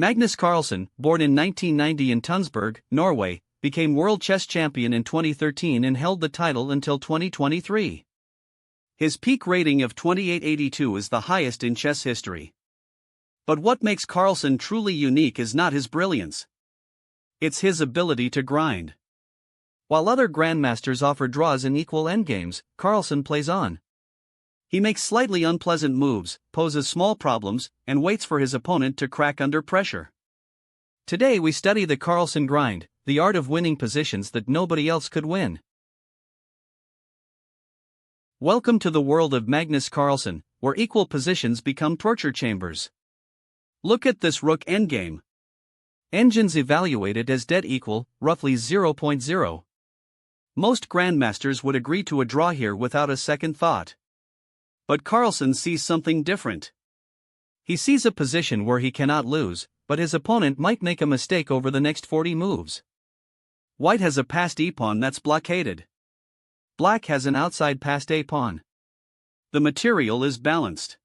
Magnus Carlsen, born in 1990 in Tønsberg, Norway, became world chess champion in 2013 and held the title until 2023. His peak rating of 2882 is the highest in chess history. But what makes Carlsen truly unique is not his brilliance. It's his ability to grind. While other grandmasters offer draws in equal endgames, Carlsen plays on. He makes slightly unpleasant moves, poses small problems, and waits for his opponent to crack under pressure. Today we study the Carlsen grind, the art of winning positions that nobody else could win. Welcome to the world of Magnus Carlsen, where equal positions become torture chambers. Look at this Rook endgame. Engines evaluate it as dead equal, roughly 0.0. Most grandmasters would agree to a draw here without a second thought. But Carlsen sees something different. He sees a position where he cannot lose, but his opponent might make a mistake over the next 40 moves. White has a passed e-pawn that's blockaded. Black has an outside passed a-pawn. The material is balanced.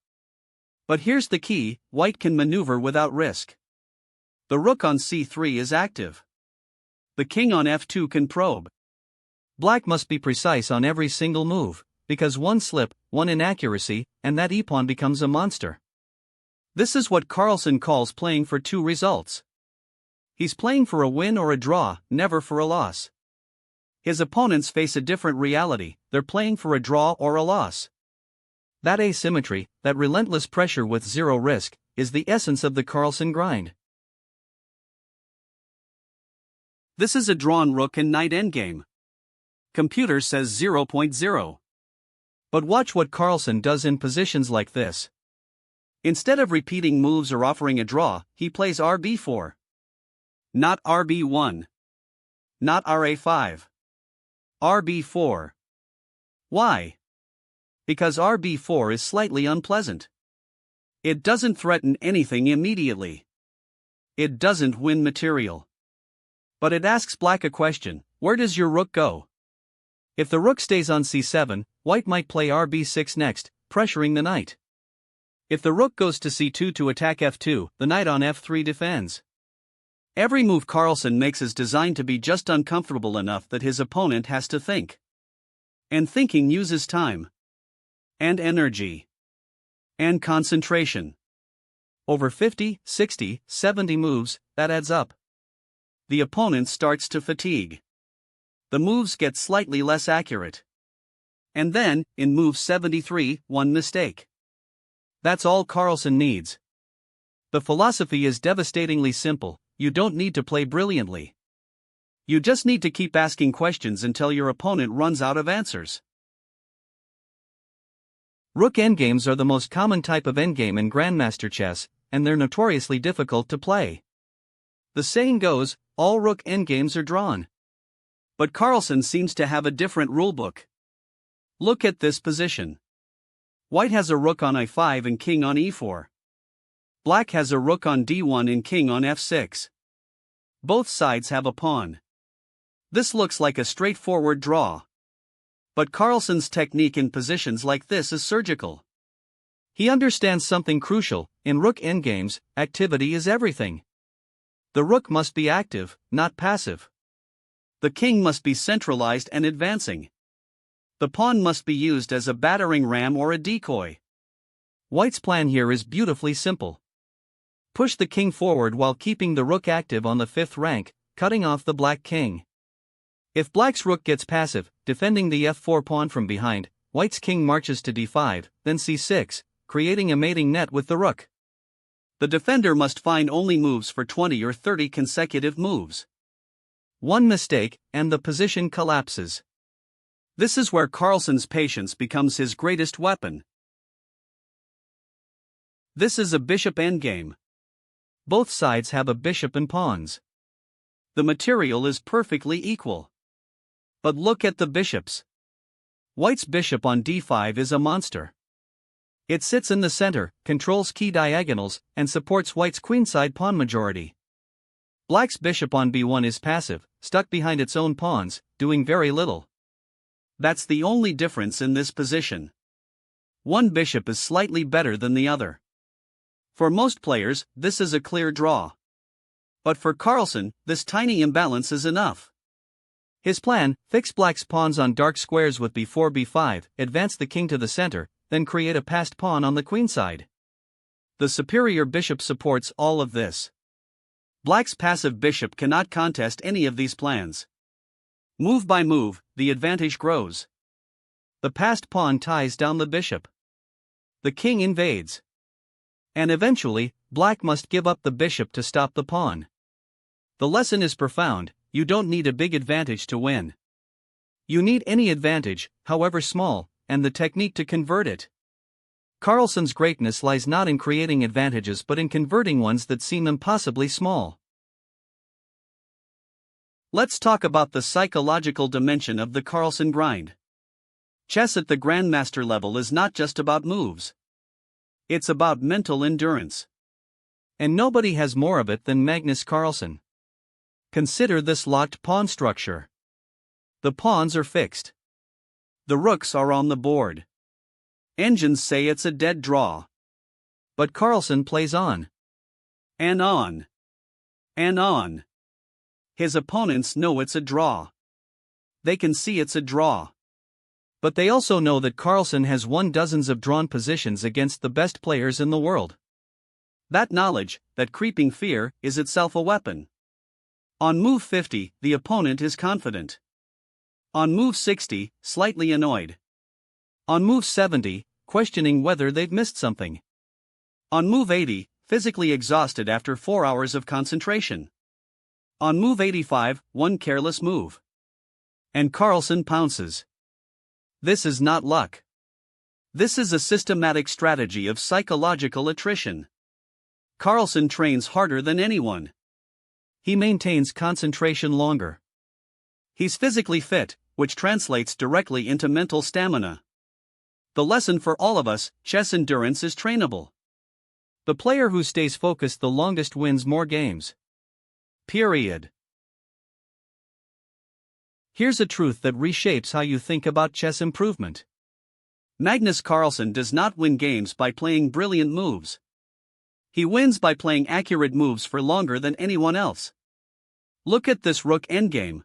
But here's the key: White can maneuver without risk. The rook on c3 is active. The king on f2 can probe. Black must be precise on every single move, because one slip, one inaccuracy, and that e-pawn becomes a monster. This is what Carlsen calls playing for two results. He's playing for a win or a draw, never for a loss. His opponents face a different reality: they're playing for a draw or a loss. That asymmetry, that relentless pressure with zero risk, is the essence of the Carlsen grind. This is a drawn rook and knight endgame. Computer says 0.0. But watch what Carlsen does in positions like this. Instead of repeating moves or offering a draw, he plays RB4. Not RB1. Not RA5. RB4. Why? Because RB4 is slightly unpleasant. It doesn't threaten anything immediately. It doesn't win material. But it asks Black a question: where does your rook go? If the rook stays on c7, White might play RB6 next, pressuring the knight. If the rook goes to c2 to attack f2, the knight on f3 defends. Every move Carlsen makes is designed to be just uncomfortable enough that his opponent has to think. And thinking uses time. And energy. And concentration. Over 50, 60, 70 moves, that adds up. The opponent starts to fatigue. The moves get slightly less accurate. And then, in move 73, one mistake. That's all Carlsen needs. The philosophy is devastatingly simple: you don't need to play brilliantly. You just need to keep asking questions until your opponent runs out of answers. Rook endgames are the most common type of endgame in Grandmaster chess, and they're notoriously difficult to play. The saying goes, all rook endgames are drawn. But Carlsen seems to have a different rulebook. Look at this position. White has a rook on i5 and king on e4. Black has a rook on d1 and king on f6. Both sides have a pawn. This looks like a straightforward draw. But Carlsen's technique in positions like this is surgical. He understands something crucial: in rook endgames, activity is everything. The rook must be active, not passive. The king must be centralized and advancing. The pawn must be used as a battering ram or a decoy. White's plan here is beautifully simple. Push the king forward while keeping the rook active on the 5th rank, cutting off the black king. If Black's rook gets passive, defending the f4 pawn from behind, White's king marches to d5, then c6, creating a mating net with the rook. The defender must find only moves for 20 or 30 consecutive moves. One mistake, and the position collapses. This is where Carlsen's patience becomes his greatest weapon. This is a bishop endgame. Both sides have a bishop and pawns. The material is perfectly equal. But look at the bishops. White's bishop on d5 is a monster. It sits in the center, controls key diagonals, and supports White's queenside pawn majority. Black's bishop on b1 is passive, stuck behind its own pawns, doing very little. That's the only difference in this position. One bishop is slightly better than the other. For most players, this is a clear draw. But for Carlsen, this tiny imbalance is enough. His plan: fix black's pawns on dark squares with b4 b5, advance the king to the center, then create a passed pawn on the queen side. The superior bishop supports all of this. Black's passive bishop cannot contest any of these plans. Move by move, the advantage grows. The passed pawn ties down the bishop. The king invades. And eventually, black must give up the bishop to stop the pawn. The lesson is profound: you don't need a big advantage to win. You need any advantage, however small, and the technique to convert it. Carlsen's greatness lies not in creating advantages but in converting ones that seem impossibly small. Let's talk about the psychological dimension of the Carlsen grind. Chess at the Grandmaster level is not just about moves. It's about mental endurance. And nobody has more of it than Magnus Carlsen. Consider this locked pawn structure. The pawns are fixed. The rooks are on the board. Engines say it's a dead draw. But Carlsen plays on. And on. And on. His opponents know it's a draw. They can see it's a draw. But they also know that Carlsen has won dozens of drawn positions against the best players in the world. That knowledge, that creeping fear, is itself a weapon. On move 50, the opponent is confident. On move 60, slightly annoyed. On move 70, questioning whether they've missed something. On move 80, physically exhausted after 4 hours of concentration. On move 85, one careless move. And Carlsen pounces. This is not luck. This is a systematic strategy of psychological attrition. Carlsen trains harder than anyone. He maintains concentration longer. He's physically fit, which translates directly into mental stamina. The lesson for all of us: chess endurance is trainable. The player who stays focused the longest wins more games. Period. Here's a truth that reshapes how you think about chess improvement. Magnus Carlsen does not win games by playing brilliant moves. He wins by playing accurate moves for longer than anyone else. Look at this rook endgame.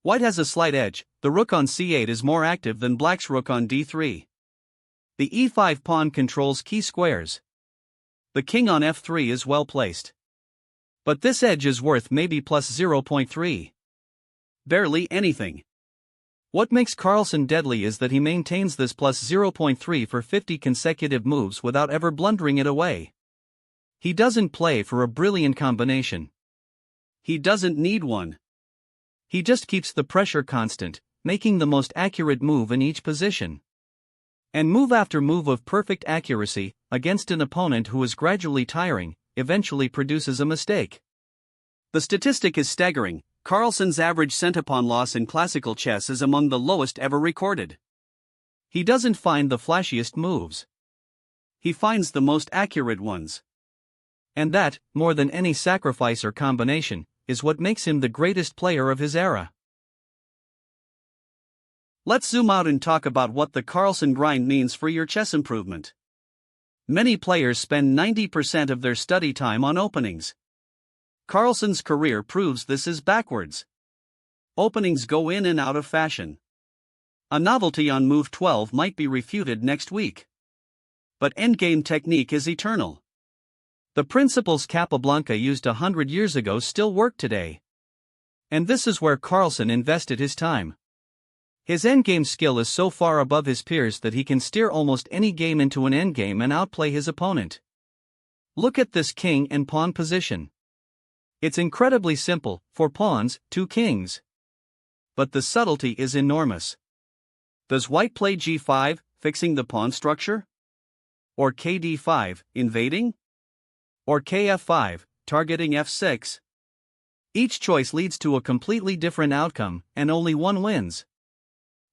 White has a slight edge. The rook on c8 is more active than black's rook on d3. The e5 pawn controls key squares. The king on f3 is well placed. But this edge is worth maybe plus 0.3. Barely anything. What makes Carlsen deadly is that he maintains this plus 0.3 for 50 consecutive moves without ever blundering it away. He doesn't play for a brilliant combination. He doesn't need one. He just keeps the pressure constant, making the most accurate move in each position. And move after move of perfect accuracy, against an opponent who is gradually tiring, eventually produces a mistake. The statistic is staggering. Carlsen's average centipawn loss in classical chess is among the lowest ever recorded. He doesn't find the flashiest moves. He finds the most accurate ones. And that, more than any sacrifice or combination, is what makes him the greatest player of his era. Let's zoom out and talk about what the Carlsen grind means for your chess improvement. Many players spend 90% of their study time on openings. Carlsen's career proves this is backwards. Openings go in and out of fashion. A novelty on move 12 might be refuted next week. But endgame technique is eternal. The principles Capablanca used 100 years ago still work today. And this is where Carlsen invested his time. His endgame skill is so far above his peers that he can steer almost any game into an endgame and outplay his opponent. Look at this king and pawn position. It's incredibly simple: 4 pawns, 2 kings. But the subtlety is enormous. Does white play g5, fixing the pawn structure? Or kd5, invading? Or kf5, targeting f6? Each choice leads to a completely different outcome, and only one wins.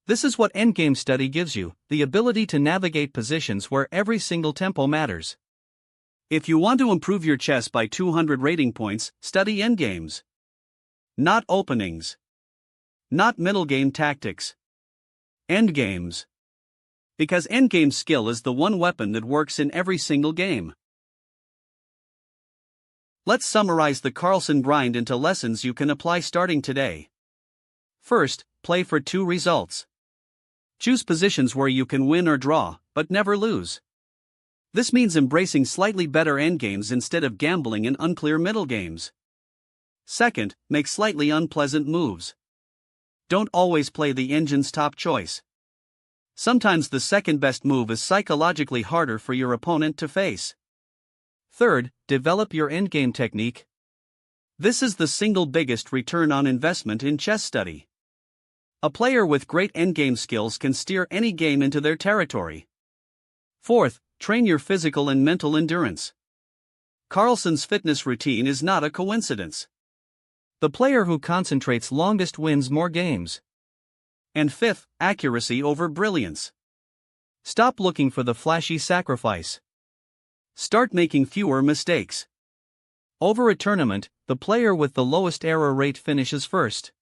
This is what endgame study gives you: the ability to navigate positions where every single tempo matters. If you want to improve your chess by 200 rating points, study endgames. Not openings. Not middle game tactics. Endgames. Because endgame skill is the one weapon that works in every single game. Let's summarize the Carlsen grind into lessons you can apply starting today. First, play for 2 results. Choose positions where you can win or draw, but never lose. This means embracing slightly better endgames instead of gambling in unclear middle games. Second, make slightly unpleasant moves. Don't always play the engine's top choice. Sometimes the second best move is psychologically harder for your opponent to face. Third, develop your endgame technique. This is the single biggest return on investment in chess study. A player with great endgame skills can steer any game into their territory. Fourth, train your physical and mental endurance. Carlsen's fitness routine is not a coincidence. The player who concentrates longest wins more games. And fifth, accuracy over brilliance. Stop looking for the flashy sacrifice. Start making fewer mistakes. Over a tournament, the player with the lowest error rate finishes first.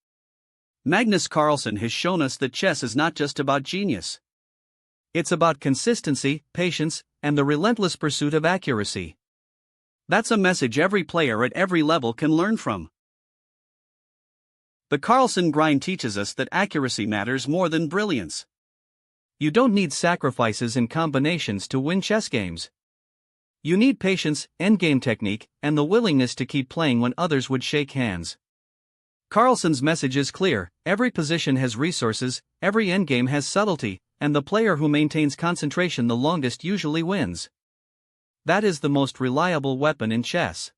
Magnus Carlsen has shown us that chess is not just about genius. It's about consistency, patience, and the relentless pursuit of accuracy. That's a message every player at every level can learn from. The Carlsen grind teaches us that accuracy matters more than brilliance. You don't need sacrifices and combinations to win chess games. You need patience, endgame technique, and the willingness to keep playing when others would shake hands. Carlsen's message is clear: every position has resources, every endgame has subtlety, and the player who maintains concentration the longest usually wins. That is the most reliable weapon in chess.